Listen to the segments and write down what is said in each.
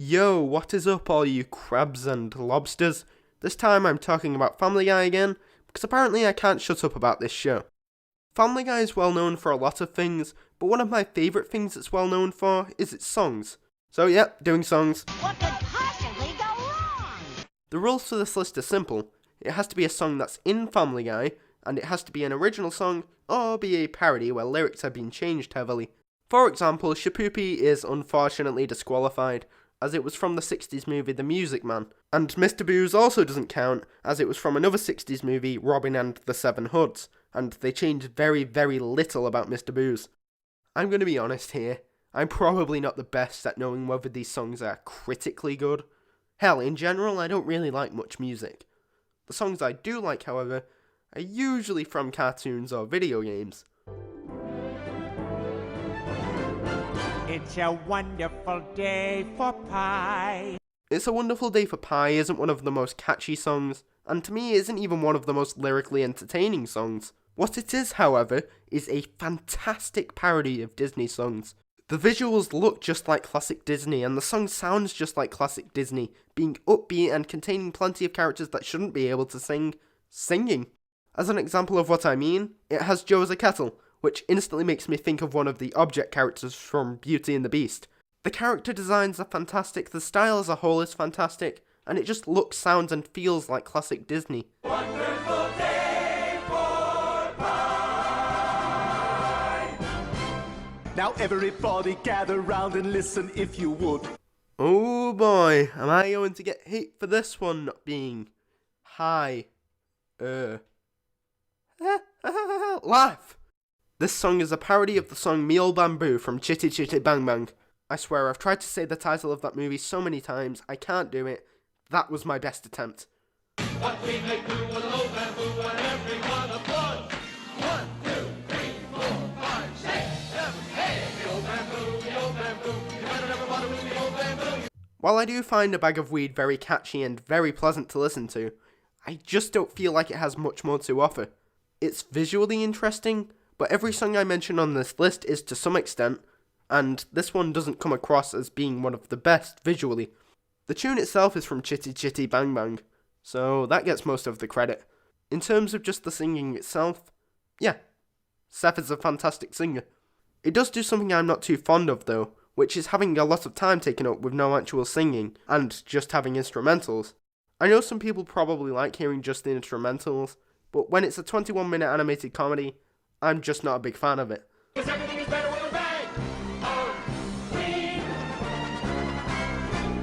Yo, what is up all you crabs and lobsters? This time I'm talking about Family Guy again, because apparently I can't shut up about this show. Family Guy is well known for a lot of things, but one of my favourite things it's well known for is its songs. So yep, doing songs. What could possibly go wrong? The rules for this list are simple. It has to be a song that's in Family Guy, and it has to be an original song, or be a parody where lyrics have been changed heavily. For example, Shapoopy is unfortunately disqualified, as it was from the 60s movie The Music Man, and Mr. Booze also doesn't count, as it was from another 60s movie, Robin and the Seven Hoods, and they changed very, very little about Mr. Booze. I'm going to be honest here, I'm probably not the best at knowing whether these songs are critically good. Hell, in general, I don't really like much music. The songs I do like, however, are usually from cartoons or video games. It's a wonderful day for pie. It's a Wonderful Day for Pie isn't one of the most catchy songs, and to me isn't even one of the most lyrically entertaining songs. What it is, however, is a fantastic parody of Disney songs. The visuals look just like classic Disney, and the song sounds just like classic Disney, being upbeat and containing plenty of characters that shouldn't be able to sing, singing. As an example of what I mean, it has Joe as a kettle, which instantly makes me think of one of the object characters from Beauty and the Beast. The character designs are fantastic, the style as a whole is fantastic, and it just looks, sounds and feels like classic Disney. Wonderful day for pie. Now everybody gather round and listen if you would. Oh boy, am I going to get hate for this one not being high? Laugh! This song is a parody of the song Me Ol' Bamboo from Chitty Chitty Bang Bang. I swear I've tried to say the title of that movie so many times, I can't do it. That was my best attempt. What we may do with an old bamboo and everyone applauds. 1, 2, 3, 4, 5, 6, 7, 8. The old bamboo, the old bamboo. You better never bother with the old bamboo. While I do find A Bag of Weed very catchy and very pleasant to listen to, I just don't feel like it has much more to offer. It's visually interesting, but every song I mention on this list is to some extent, and this one doesn't come across as being one of the best visually. The tune itself is from Chitty Chitty Bang Bang, so that gets most of the credit. In terms of just the singing itself, yeah, Seth is a fantastic singer. It does do something I'm not too fond of though, which is having a lot of time taken up with no actual singing, and just having instrumentals. I know some people probably like hearing just the instrumentals, but when it's a 21-minute animated comedy, I'm just not a big fan of it. Because everything is better with a bag of weed.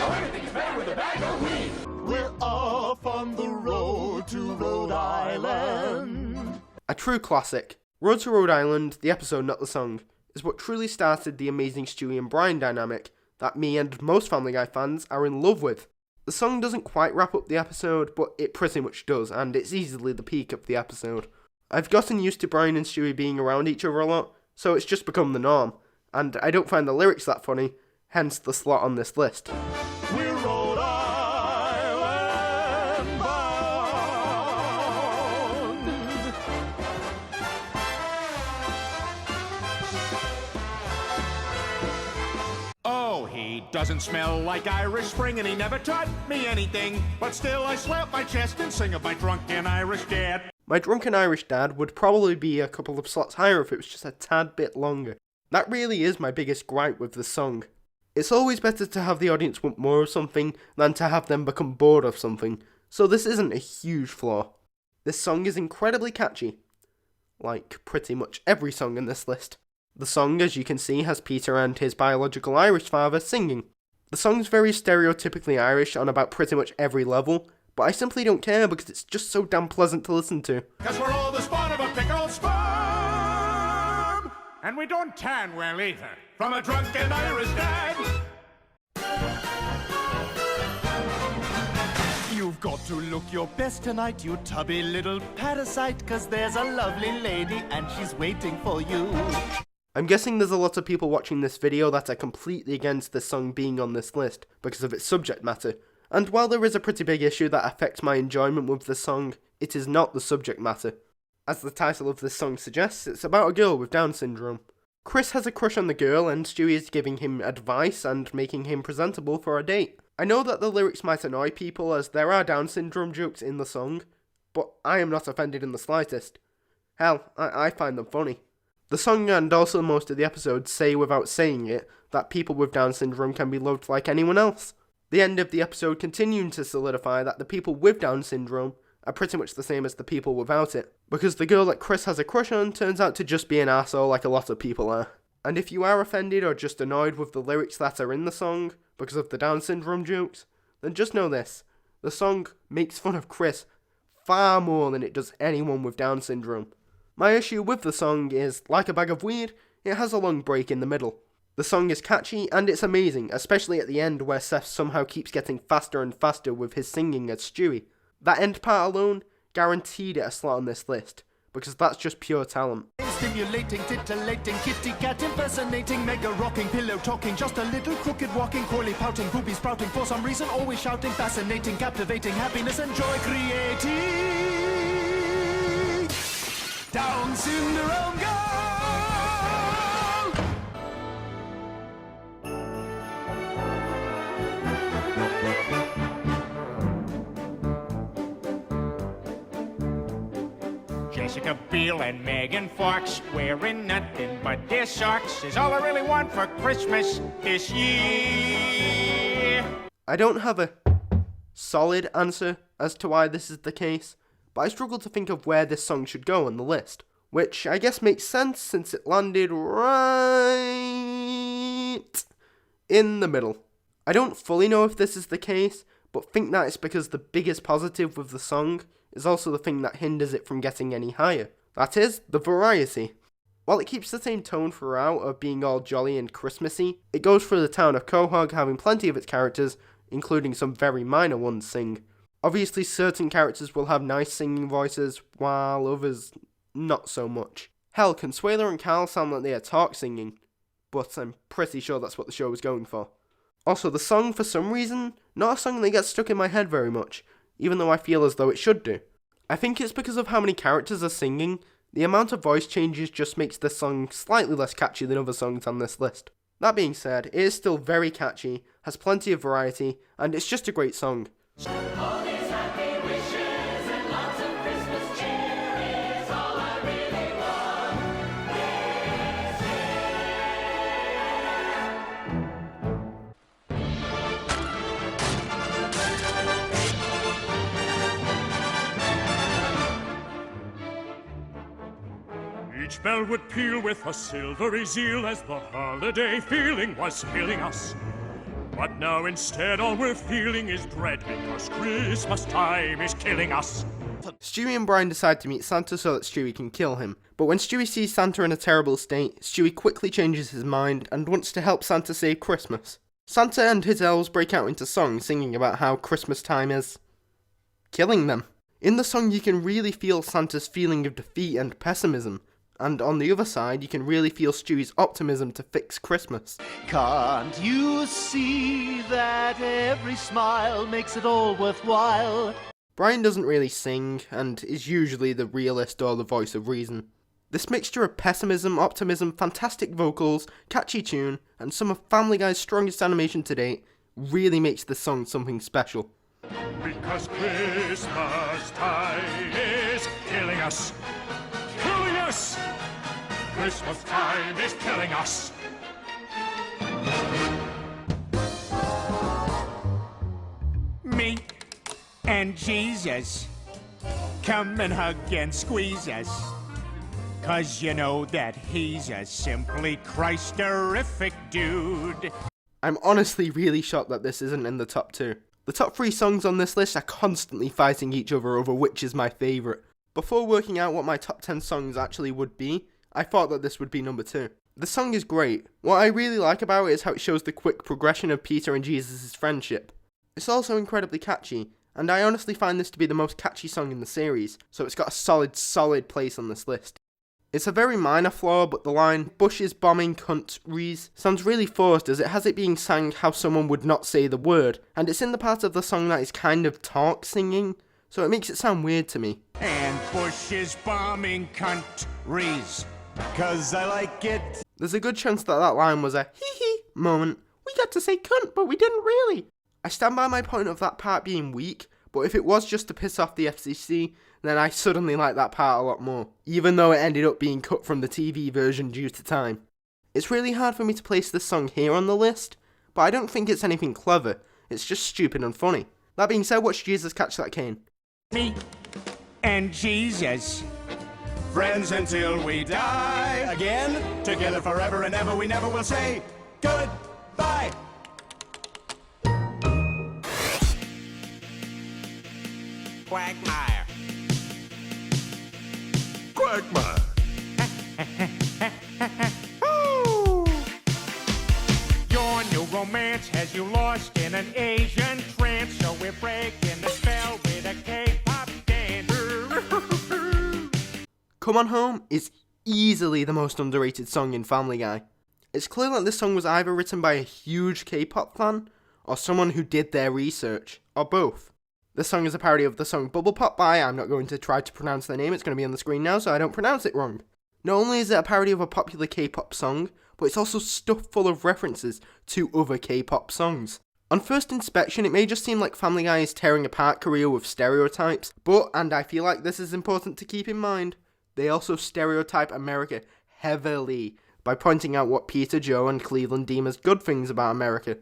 Oh, everything is better with a bag of weed. We're off on the road to Rhode Island. A true classic. Road to Rhode Island, the episode not the song, is what truly started the amazing Stewie and Brian dynamic that me and most Family Guy fans are in love with. The song doesn't quite wrap up the episode, but it pretty much does, and it's easily the peak of the episode. I've gotten used to Brian and Stewie being around each other a lot, so it's just become the norm, and I don't find the lyrics that funny, hence the slot on this list. We're Rhode Island bound. Oh, he doesn't smell like Irish Spring, and he never taught me anything. But still, I slap my chest and sing of my drunken Irish dad. My Drunken Irish Dad would probably be a couple of slots higher if it was just a tad bit longer. That really is my biggest gripe with the song. It's always better to have the audience want more of something than to have them become bored of something, so this isn't a huge flaw. This song is incredibly catchy, like pretty much every song in this list. The song, as you can see, has Peter and his biological Irish father singing. The song's very stereotypically Irish on about pretty much every level, but I simply don't care because it's just so damn pleasant to listen to. Cause we're all the spawn of a pickled sperm. And we don't tan well either. From a drunken Irish dad. You've got to look your best tonight, you tubby little parasite, 'cause there's a lovely lady and she's waiting for you. I'm guessing there's a lot of people watching this video that are completely against this song being on this list because of its subject matter. And while there is a pretty big issue that affects my enjoyment with this song, it is not the subject matter. As the title of this song suggests, it's about a girl with Down syndrome. Chris has a crush on the girl and Stewie is giving him advice and making him presentable for a date. I know that the lyrics might annoy people as there are Down syndrome jokes in the song, but I am not offended in the slightest. Hell, I find them funny. The song and also most of the episodes say without saying it that people with Down syndrome can be loved like anyone else. The end of the episode continuing to solidify that the people with Down syndrome are pretty much the same as the people without it, because the girl that Chris has a crush on turns out to just be an arsehole like a lot of people are. And if you are offended or just annoyed with the lyrics that are in the song because of the Down syndrome jokes, then just know this: the song makes fun of Chris far more than it does anyone with Down syndrome. My issue with the song is, like a bag of weed, it has a long break in the middle. The song is catchy and it's amazing, especially at the end where Seth somehow keeps getting faster and faster with his singing as Stewie. That end part alone guaranteed it a slot on this list, because that's just pure talent. Stimulating, titillating, kitty cat impersonating, mega rocking, pillow talking, just a little crooked walking, coyly pouting, boobies sprouting, for some reason always shouting, fascinating, captivating, happiness and joy creating. Down syndrome girl! Jessica Biel and Megan Fox wearing nothing but their socks is all I really want for Christmas this year. I don't have a solid answer as to why this is the case, but I struggle to think of where this song should go on the list, which I guess makes sense since it landed right in the middle. I don't fully know if this is the case, but think that it's because the biggest positive with the song is also the thing that hinders it from getting any higher. That is, the variety. While it keeps the same tone throughout of being all jolly and Christmassy, it goes through the town of Quahog having plenty of its characters, including some very minor ones, sing. Obviously certain characters will have nice singing voices, while others not so much. Hell, Consuelo and Carl sound like they are talk singing, but I'm pretty sure that's what the show was going for. Also, the song, for some reason, not a song that gets stuck in my head very much, even though I feel as though it should do. I think it's because of how many characters are singing. The amount of voice changes just makes this song slightly less catchy than other songs on this list. That being said, it is still very catchy, has plenty of variety, and it's just a great song. Each bell would peal with a silvery zeal as the holiday feeling was filling us. But now instead all we're feeling is dread because Christmas time is killing us. Stewie and Brian decide to meet Santa so that Stewie can kill him, but when Stewie sees Santa in a terrible state, Stewie quickly changes his mind and wants to help Santa save Christmas. Santa and his elves break out into song singing about how Christmas time is killing them. In the song you can really feel Santa's feeling of defeat and pessimism, and on the other side you can really feel Stewie's optimism to fix Christmas. Can't you see that every smile makes it all worthwhile? Brian doesn't really sing, and is usually the realist or the voice of reason. This mixture of pessimism, optimism, fantastic vocals, catchy tune, and some of Family Guy's strongest animation to date really makes this song something special. Because Christmas time is killing us. Killing us! Christmas time is killing us. Me and Jesus, come and hug and squeeze us, 'cause you know that he's a simply Christ-terrific dude. I'm honestly really shocked that this isn't in the top 2. The top 3 songs on this list are constantly fighting each other over which is my favourite. Before working out what my top 10 songs actually would be, I thought that this would be number 2. The song is great. What I really like about it is how it shows the quick progression of Peter and Jesus' friendship. It's also incredibly catchy, and I honestly find this to be the most catchy song in the series, so it's got a solid place on this list. It's a very minor flaw, but the line, "Bushes bombing countries," sounds really forced as it has it being sang how someone would not say the word, and it's in the part of the song that is kind of talk singing, so it makes it sound weird to me. And bushes bombing countries, 'Cause I like it. There's a good chance that that line was a hee moment. We got to say cunt, but we didn't really. I stand by my point of that part being weak, but if it was just to piss off the FCC, then I suddenly like that part a lot more, even though it ended up being cut from the TV version due to time. It's really hard for me to place this song here on the list, but I don't think it's anything clever, it's just stupid and funny. That being said, watch Jesus Catch That Cane. Me and Jesus. Friends until we die again, together forever and ever, we never will say goodbye. Quagmire. Quagmire. Your new romance has you lost in an Asian trance, so we're breaking the spell with a K-pop dance. Come On Home is easily the most underrated song in Family Guy. It's clear that this song was either written by a huge K-pop fan, or someone who did their research, or both. This song is a parody of the song Bubble Pop by, I'm not going to try to pronounce their name, it's going to be on the screen now so I don't pronounce it wrong. Not only is it a parody of a popular K-pop song, but it's also stuffed full of references to other K-pop songs. On first inspection, it may just seem like Family Guy is tearing apart Korea with stereotypes, but, and I feel like this is important to keep in mind, they also stereotype America heavily by pointing out what Peter, Joe, and Cleveland deem as good things about America.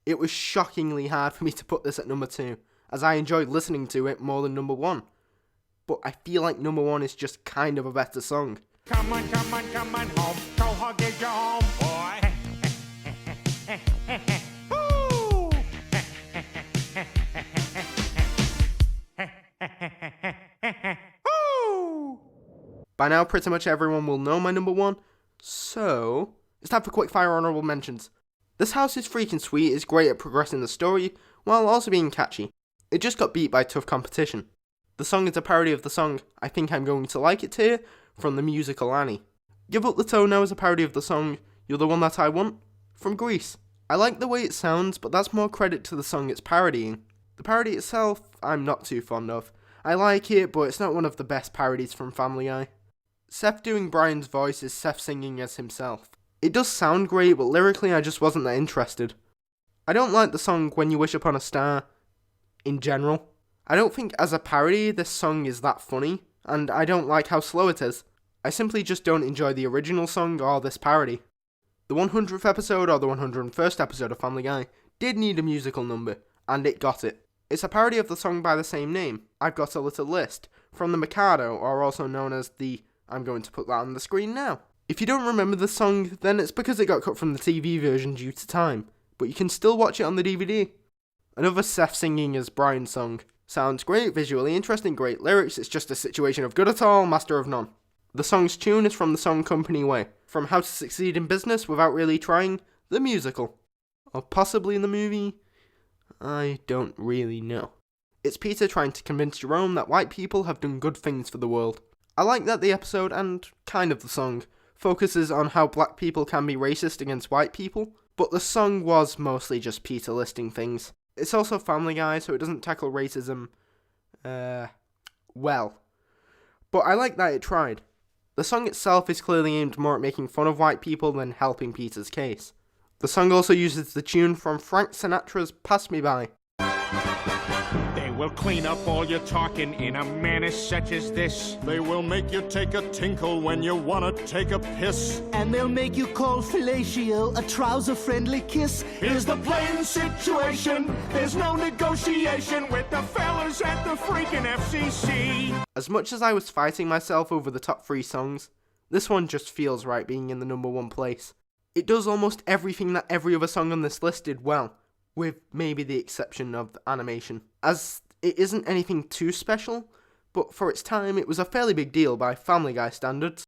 It was shockingly hard for me to put this at number 2, as I enjoyed listening to it more than number 1. But I feel like number 1 is just kind of a better song. Come on home. Go hug your home, boy. Ooh. By now, pretty much everyone will know my number 1, so it's time for quickfire honourable mentions. This House is Freaking Sweet is great at progressing the story, while also being catchy. It just got beat by Tough Competition. The song is a parody of the song I Think I'm Going to Like It Here from the musical Annie. Give Up the Toe Now is a parody of the song You're the One That I Want from Grease. I like the way it sounds, but that's more credit to the song it's parodying. The parody itself, I'm not too fond of. I like it, but it's not one of the best parodies from Family Guy. Seth doing Brian's voice is Seth singing as himself. It does sound great, but lyrically I just wasn't that interested. I don't like the song When You Wish Upon a Star in general. I don't think as a parody this song is that funny, and I don't like how slow it is. I simply just don't enjoy the original song or this parody. The 100th episode or the 101st episode of Family Guy did need a musical number, and it got it. It's a parody of the song by the same name, I've Got a Little List, from the Mikado, or also known as the... I'm going to put that on the screen now. If you don't remember the song, then it's because it got cut from the TV version due to time, but you can still watch it on the DVD. Another Seth singing as Brian's song. Sounds great, visually interesting, great lyrics, it's just a situation of good at all, master of none. The song's tune is from the song Company Way, from How to Succeed in Business Without Really Trying, the musical. Or possibly in the movie? I don't really know. It's Peter trying to convince Jerome that white people have done good things for the world. I like that the episode, and kind of the song, focuses on how black people can be racist against white people, but the song was mostly just Peter listing things. It's also Family Guy, so it doesn't tackle racism, well. But I like that it tried. The song itself is clearly aimed more at making fun of white people than helping Peter's case. The song also uses the tune from Frank Sinatra's Pass Me By. They will clean up all your talking in a manner such as this. They will make you take a tinkle when you wanna take a piss. And they'll make you call fellatio a trouser-friendly kiss. Here's the plain situation. There's no negotiation with the fellas at the freaking FCC. As much as I was fighting myself over the top 3 songs, this one just feels right being in the number 1 place. It does almost everything that every other song on this list did well, with maybe the exception of the animation, as it isn't anything too special, but for its time it was a fairly big deal by Family Guy standards.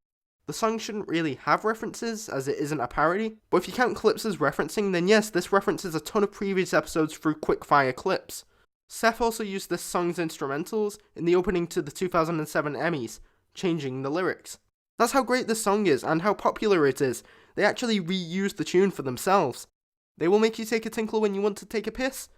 The song shouldn't really have references, as it isn't a parody, but if you count clips as referencing, then yes, this references a ton of previous episodes through quick-fire clips. Seth also used this song's instrumentals in the opening to the 2007 Emmys, changing the lyrics. That's how great this song is, and how popular it is. They actually reused the tune for themselves. They will make you take a tinkle when you want to take a piss.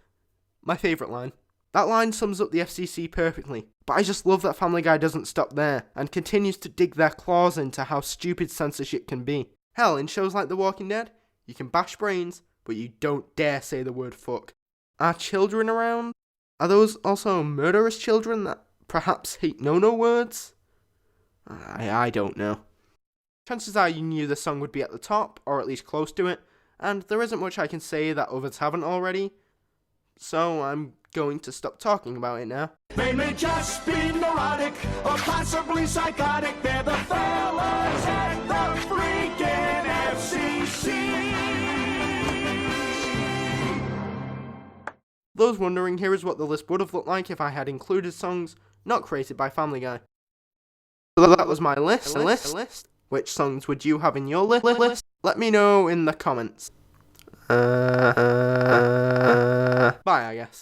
My favourite line. That line sums up the FCC perfectly, but I just love that Family Guy doesn't stop there, and continues to dig their claws into how stupid censorship can be. Hell, in shows like The Walking Dead, you can bash brains, but you don't dare say the word fuck. Are children around? Are those also murderous children that perhaps hate no-no words? I don't know. Chances are you knew the song would be at the top, or at least close to it, and there isn't much I can say that others haven't already, so I'm going to stop talking about it now. They may just be neurotic or possibly psychotic. They're the fellas at the freaking FCC. Those wondering, here is what the list would have looked like if I had included songs not created by Family Guy. So that was my list. Which songs would you have in your list? Let me know in the comments. Bye, I guess.